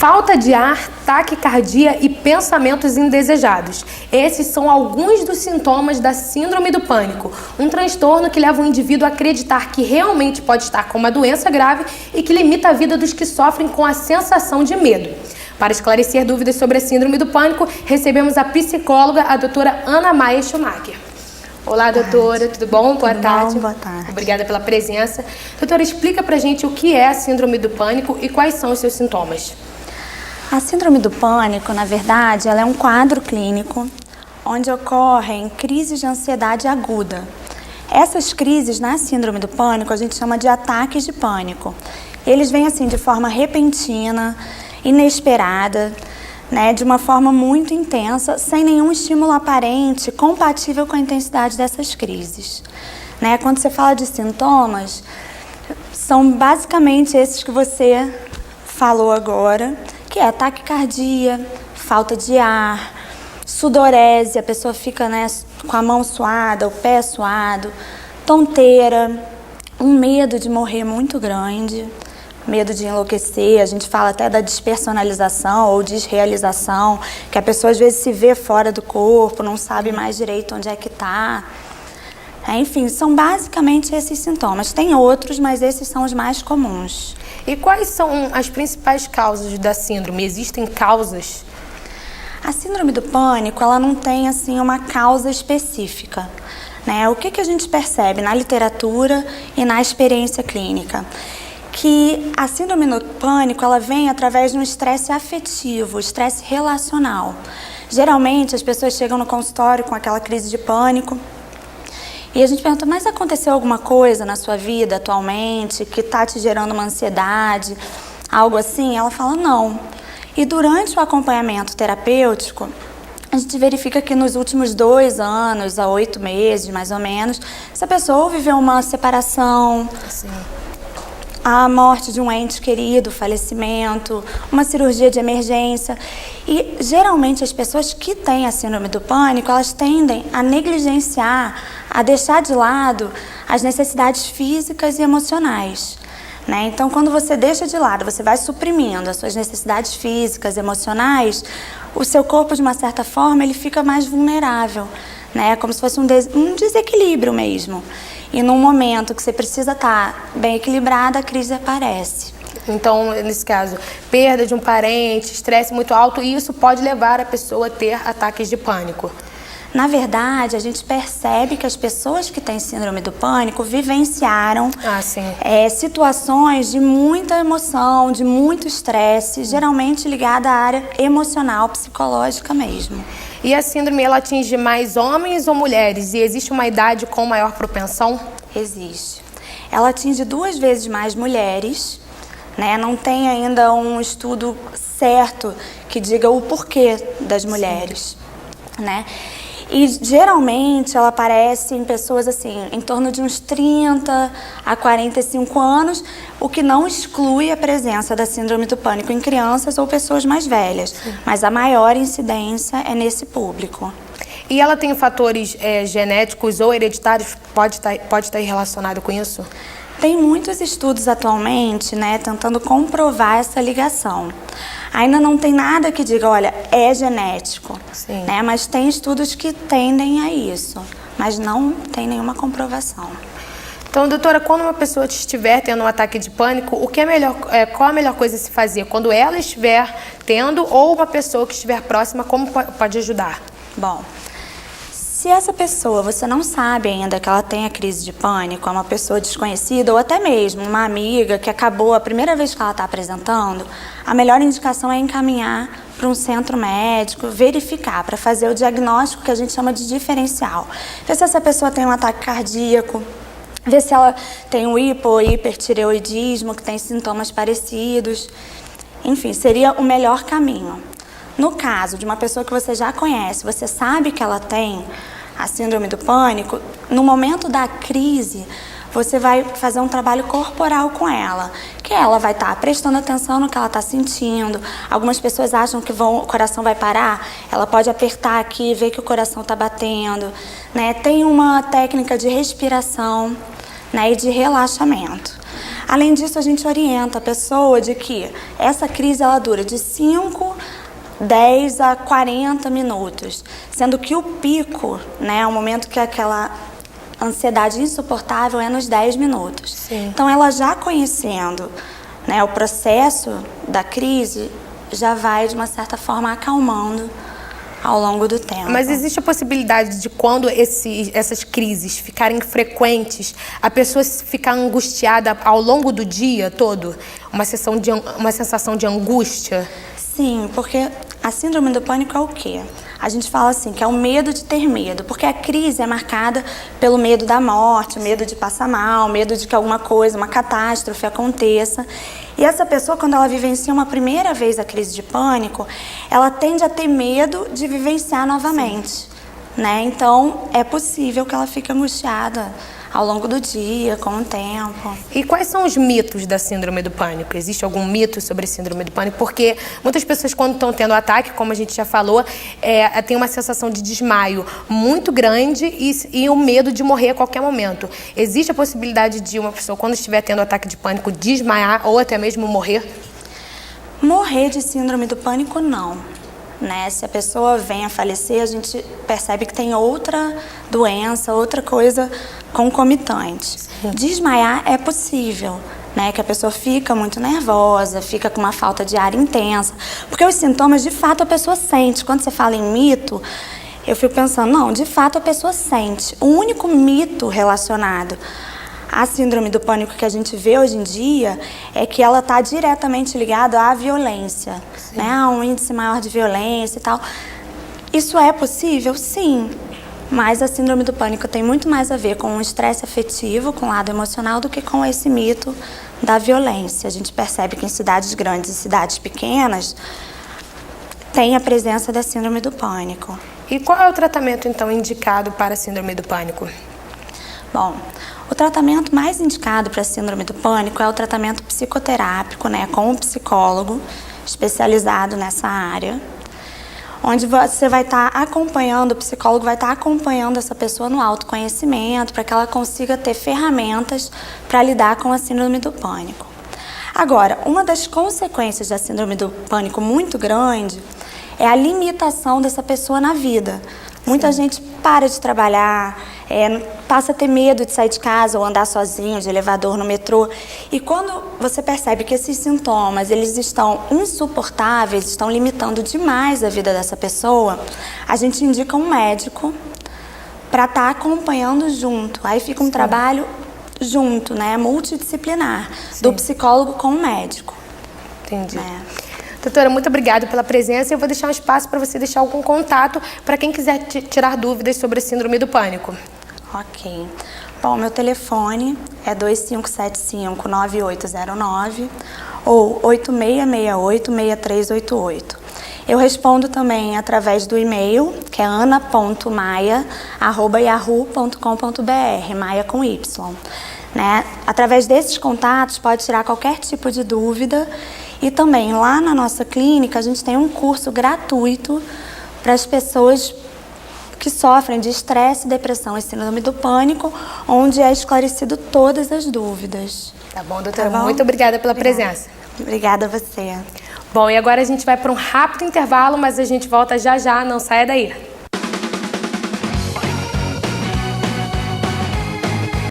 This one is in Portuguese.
falta de ar, taquicardia e pensamentos indesejados. Esses são alguns dos sintomas da síndrome do pânico, um transtorno que leva o indivíduo a acreditar que realmente pode estar com uma doença grave e que limita a vida dos que sofrem com a sensação de medo. Para esclarecer dúvidas sobre a síndrome do pânico, recebemos a psicóloga, a doutora Ana Maia Schumacher. Olá, doutora, tudo bom? Boa tarde. Boa tarde. Obrigada pela presença. Doutora, explica pra gente o que é a síndrome do pânico e quais são os seus sintomas. A síndrome do pânico, na verdade, ela é um quadro clínico onde ocorrem crises de ansiedade aguda. Essas crises na síndrome do pânico a gente chama de ataques de pânico. Eles vêm assim de forma repentina, inesperada, de uma forma muito intensa, sem nenhum estímulo aparente compatível com a intensidade dessas crises. Quando você fala de sintomas, são basicamente esses que você falou agora, que é taquicardia, falta de ar, sudorese, a pessoa fica com a mão suada, o pé suado, tonteira, um medo de morrer muito grande, medo de enlouquecer, a gente fala até da despersonalização ou desrealização, que a pessoa às vezes se vê fora do corpo, não sabe mais direito onde é que está. Enfim, são basicamente esses sintomas. Tem outros, mas esses são os mais comuns. E quais são as principais causas da síndrome? Existem causas? A síndrome do pânico, ela não tem assim uma causa específica. O que a gente percebe na literatura e na experiência clínica? Que a síndrome do pânico, ela vem através de um estresse afetivo, estresse relacional. Geralmente, as pessoas chegam no consultório com aquela crise de pânico e a gente pergunta, mas aconteceu alguma coisa na sua vida atualmente que está te gerando uma ansiedade, algo assim? Ela fala, não. E durante o acompanhamento terapêutico, a gente verifica que nos últimos 2 anos, a 8 meses, mais ou menos, essa pessoa viveu uma separação, Sim. A morte de um ente querido, falecimento, uma cirurgia de emergência. E, geralmente, as pessoas que têm a síndrome do pânico, elas tendem a negligenciar, a deixar de lado as necessidades físicas e emocionais. Então, quando você deixa de lado, você vai suprimindo as suas necessidades físicas, emocionais, o seu corpo, de uma certa forma, ele fica mais vulnerável. Como se fosse um desequilíbrio mesmo. E num momento que você precisa estar bem equilibrada, a crise aparece. Então, nesse caso, perda de um parente, estresse muito alto, e isso pode levar a pessoa a ter ataques de pânico. Na verdade, a gente percebe que as pessoas que têm síndrome do pânico vivenciaram situações de muita emoção, de muito estresse, geralmente ligada à área emocional, psicológica mesmo. E a síndrome, ela atinge mais homens ou mulheres? E existe uma idade com maior propensão? Existe. Ela atinge 2 vezes mais mulheres, Não tem ainda um estudo certo que diga o porquê das mulheres, E geralmente ela aparece em pessoas assim, em torno de uns 30 a 45 anos, o que não exclui a presença da síndrome do pânico em crianças ou pessoas mais velhas. Sim. Mas a maior incidência é nesse público. E ela tem fatores genéticos ou hereditários? Pode estar relacionado com isso? Tem muitos estudos atualmente, tentando comprovar essa ligação. Ainda não tem nada que diga, olha, é genético, Sim. Mas tem estudos que tendem a isso, mas não tem nenhuma comprovação. Então, doutora, quando uma pessoa estiver tendo um ataque de pânico, qual a melhor coisa a se fazer? Quando ela estiver tendo ou uma pessoa que estiver próxima, como pode ajudar? Bom, se essa pessoa, você não sabe ainda que ela tem a crise de pânico, é uma pessoa desconhecida ou até mesmo uma amiga que acabou a primeira vez que ela está apresentando, a melhor indicação é encaminhar para um centro médico, verificar, para fazer o diagnóstico que a gente chama de diferencial. Ver se essa pessoa tem um ataque cardíaco, ver se ela tem um hipo ou hipertireoidismo, que tem sintomas parecidos. Enfim, seria o melhor caminho. No caso de uma pessoa que você já conhece, você sabe que ela tem a síndrome do pânico, no momento da crise, você vai fazer um trabalho corporal com ela, que ela vai estar prestando atenção no que ela está sentindo. Algumas pessoas acham que o coração vai parar, ela pode apertar aqui e ver que o coração está batendo, Tem uma técnica de respiração, e de relaxamento. Além disso, a gente orienta a pessoa de que essa crise ela dura de 5, 10 a 40 minutos, sendo que o pico, né, o momento que aquela ansiedade insuportável é nos 10 minutos. Sim. Então, ela já conhecendo, né, o processo da crise, já vai, de uma certa forma, acalmando ao longo do tempo. Mas existe a possibilidade de, quando essas crises ficarem frequentes, a pessoa ficar angustiada ao longo do dia todo? Uma sensação de angústia? Sim, porque a síndrome do pânico é o quê? A gente fala assim, que é o medo de ter medo, porque a crise é marcada pelo medo da morte, medo de passar mal, medo de que alguma coisa, uma catástrofe aconteça. E essa pessoa, quando ela vivencia uma primeira vez a crise de pânico, ela tende a ter medo de vivenciar novamente, né? Então, é possível que ela fique angustiada ao longo do dia, com o tempo. E quais são os mitos da síndrome do pânico? Existe algum mito sobre a síndrome do pânico? Porque muitas pessoas, quando estão tendo ataque, como a gente já falou, tem uma sensação de desmaio muito grande e o medo de morrer a qualquer momento. Existe a possibilidade de uma pessoa, quando estiver tendo ataque de pânico, desmaiar ou até mesmo morrer? Morrer de síndrome do pânico, não. Né? Se a pessoa vem a falecer, a gente percebe que tem outra doença, outra coisa concomitante. Sim. Desmaiar é possível, né? Que a pessoa fica muito nervosa, fica com uma falta de ar intensa, porque os sintomas, de fato, a pessoa sente. Quando você fala em mito, eu fico pensando, não, de fato a pessoa sente. O único mito relacionado a síndrome do pânico que a gente vê hoje em dia é que ela está diretamente ligada à violência, né? A um índice maior de violência e tal. Isso é possível? Sim. Mas a síndrome do pânico tem muito mais a ver com o estresse afetivo, com o lado emocional, do que com esse mito da violência. A gente percebe que em cidades grandes e cidades pequenas tem a presença da síndrome do pânico. E qual é o tratamento, então, indicado para a síndrome do pânico? Bom, o tratamento mais indicado para a síndrome do pânico é o tratamento psicoterápico, né, com um psicólogo especializado nessa área, onde você vai estar acompanhando, o psicólogo vai estar acompanhando essa pessoa no autoconhecimento, para que ela consiga ter ferramentas para lidar com a síndrome do pânico. Agora, uma das consequências da síndrome do pânico muito grande é a limitação dessa pessoa na vida. Muita gente para de trabalhar, passa a ter medo de sair de casa ou andar sozinho, de elevador, no metrô. E quando você percebe que esses sintomas eles estão insuportáveis, estão limitando demais a vida dessa pessoa, a gente indica um médico para estar acompanhando junto. Aí fica um trabalho junto, né, multidisciplinar, do psicólogo com o médico. Entendi. Doutora, muito obrigada pela presença. Eu vou deixar um espaço para você deixar algum contato para quem quiser tirar dúvidas sobre a síndrome do pânico. Ok. Bom, meu telefone é 2575-9809 ou 8668-6388. Eu respondo também através do e-mail, que é ana.maia@yahoo.com.br, Maia com Y. Né? Através desses contatos pode tirar qualquer tipo de dúvida. E também lá na nossa clínica a gente tem um curso gratuito para as pessoas que sofrem de estresse, depressão e síndrome do pânico, onde é esclarecido todas as dúvidas. Tá bom, doutora? Tá bom? Muito obrigada pela presença. Obrigada a você. Bom, e agora a gente vai para um rápido intervalo, mas a gente volta já já, não saia daí.